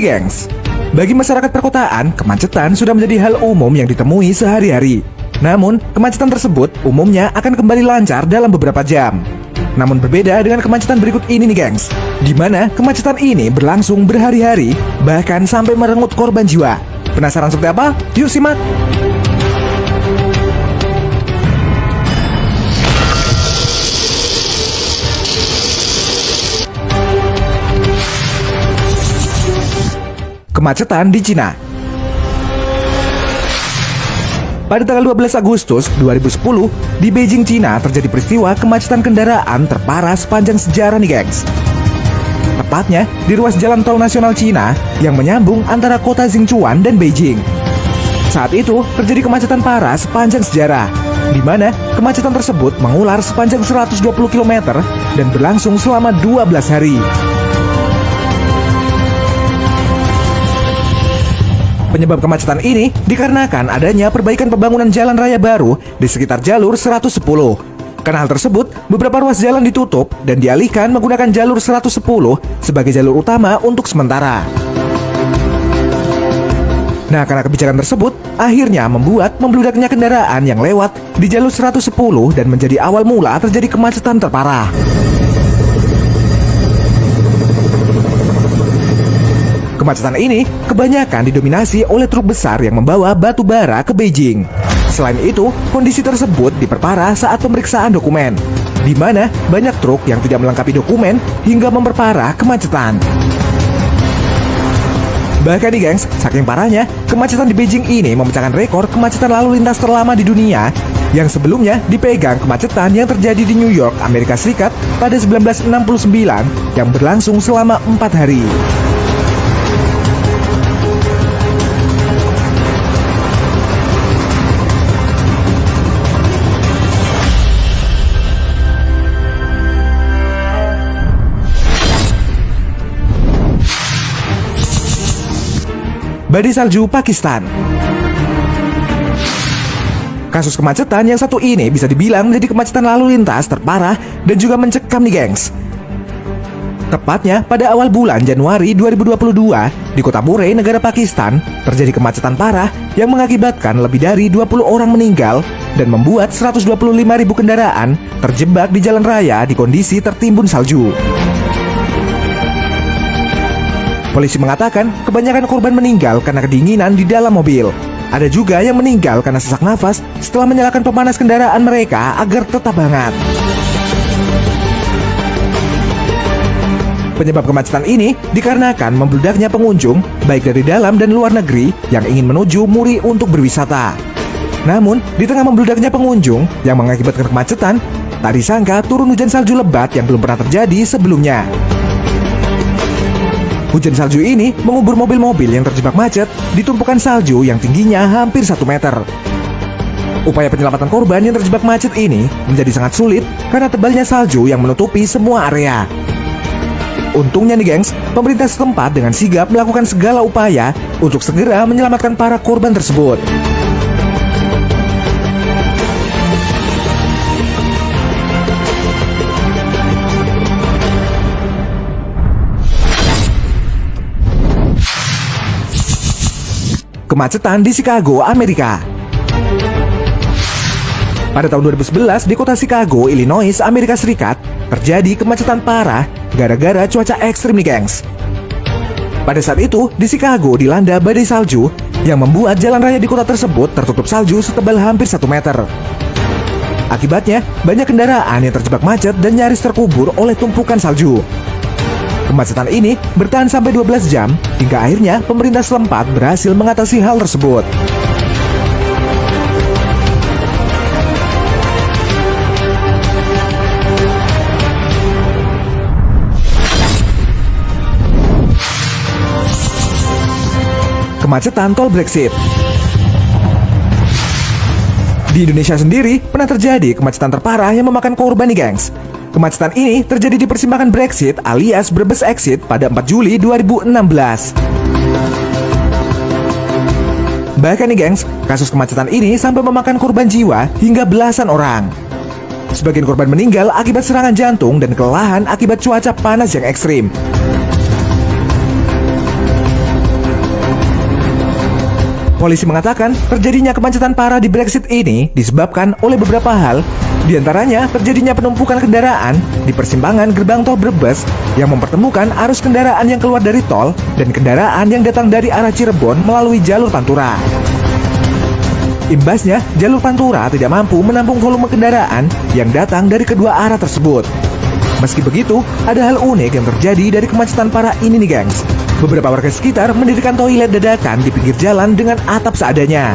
nih gengs, bagi masyarakat perkotaan, kemacetan sudah menjadi hal umum yang ditemui sehari-hari. Namun, kemacetan tersebut umumnya akan kembali lancar dalam beberapa jam. Namun berbeda dengan kemacetan berikut ini nih gengs, di mana kemacetan ini berlangsung berhari-hari, bahkan sampai merenggut korban jiwa. Penasaran seperti apa? Yuk simak! Kemacetan di Cina. Pada tanggal 12 Agustus 2010, di Beijing, Cina terjadi peristiwa kemacetan kendaraan terparah sepanjang sejarah nih gengs. Tepatnya di ruas jalan tol nasional Cina yang menyambung antara kota Xinchuan dan Beijing. Saat itu terjadi kemacetan parah sepanjang sejarah, di mana kemacetan tersebut mengular sepanjang 120 km dan berlangsung selama 12 hari. Penyebab kemacetan ini dikarenakan adanya perbaikan pembangunan jalan raya baru di sekitar jalur 110. Karena hal tersebut, beberapa ruas jalan ditutup dan dialihkan menggunakan jalur 110 sebagai jalur utama untuk sementara. Nah, karena kebijakan tersebut, akhirnya membuat membludaknya kendaraan yang lewat di jalur 110 dan menjadi awal mula terjadi kemacetan terparah. Kemacetan ini kebanyakan didominasi oleh truk besar yang membawa batu bara ke Beijing. Selain itu, kondisi tersebut diperparah saat pemeriksaan dokumen, di mana banyak truk yang tidak melengkapi dokumen hingga memperparah kemacetan. Bahkan nih gengs, saking parahnya, kemacetan di Beijing ini memecahkan rekor kemacetan lalu lintas terlama di dunia yang sebelumnya dipegang kemacetan yang terjadi di New York, Amerika Serikat pada 1969 yang berlangsung selama 4 hari. Badai salju Pakistan. Kasus kemacetan yang satu ini bisa dibilang menjadi kemacetan lalu lintas terparah dan juga mencekam nih gengs. Tepatnya pada awal bulan Januari 2022 di kota Pure, negara Pakistan, terjadi kemacetan parah yang mengakibatkan lebih dari 20 orang meninggal dan membuat 125.000 kendaraan terjebak di jalan raya di kondisi tertimbun salju. Polisi mengatakan kebanyakan korban meninggal karena kedinginan di dalam mobil. Ada juga yang meninggal karena sesak nafas setelah menyalakan pemanas kendaraan mereka agar tetap hangat. Penyebab kemacetan ini dikarenakan membludaknya pengunjung baik dari dalam dan luar negeri yang ingin menuju Muri untuk berwisata. Namun, di tengah membludaknya pengunjung yang mengakibatkan kemacetan, tak disangka turun hujan salju lebat yang belum pernah terjadi sebelumnya. Hujan salju ini mengubur mobil-mobil yang terjebak macet di tumpukan salju yang tingginya hampir 1 meter. Upaya penyelamatan korban yang terjebak macet ini menjadi sangat sulit karena tebalnya salju yang menutupi semua area. Untungnya nih gengs, pemerintah setempat dengan sigap melakukan segala upaya untuk segera menyelamatkan para korban tersebut. Kemacetan di Chicago, Amerika. Pada tahun 2011 di kota Chicago, Illinois, Amerika Serikat, terjadi kemacetan parah gara-gara cuaca ekstrim nih gengs. Pada saat itu, di Chicago dilanda badai salju yang membuat jalan raya di kota tersebut tertutup salju setebal hampir 1 meter. Akibatnya, banyak kendaraan yang terjebak macet dan nyaris terkubur oleh tumpukan salju. Kemacetan ini bertahan sampai 12 jam hingga akhirnya pemerintah setempat berhasil mengatasi hal tersebut. Kemacetan tol Brexit. Di Indonesia sendiri pernah terjadi kemacetan terparah yang memakan korban nih gengs. Kemacetan ini terjadi di persimpangan Brexit alias Brebes Exit pada 4 Juli 2016. Bahkan nih gengs, kasus kemacetan ini sampai memakan korban jiwa hingga belasan orang. Sebagian korban meninggal akibat serangan jantung dan kelelahan akibat cuaca panas yang ekstrim. Polisi mengatakan terjadinya kemacetan parah di Brexit ini disebabkan oleh beberapa hal, di antaranya terjadinya penumpukan kendaraan di persimpangan gerbang tol Brebes yang mempertemukan arus kendaraan yang keluar dari tol dan kendaraan yang datang dari arah Cirebon melalui jalur Pantura. Imbasnya, jalur Pantura tidak mampu menampung volume kendaraan yang datang dari kedua arah tersebut. Meski begitu, ada hal unik yang terjadi dari kemacetan parah ini nih gengs. Beberapa warga sekitar mendirikan toilet dadakan di pinggir jalan dengan atap seadanya.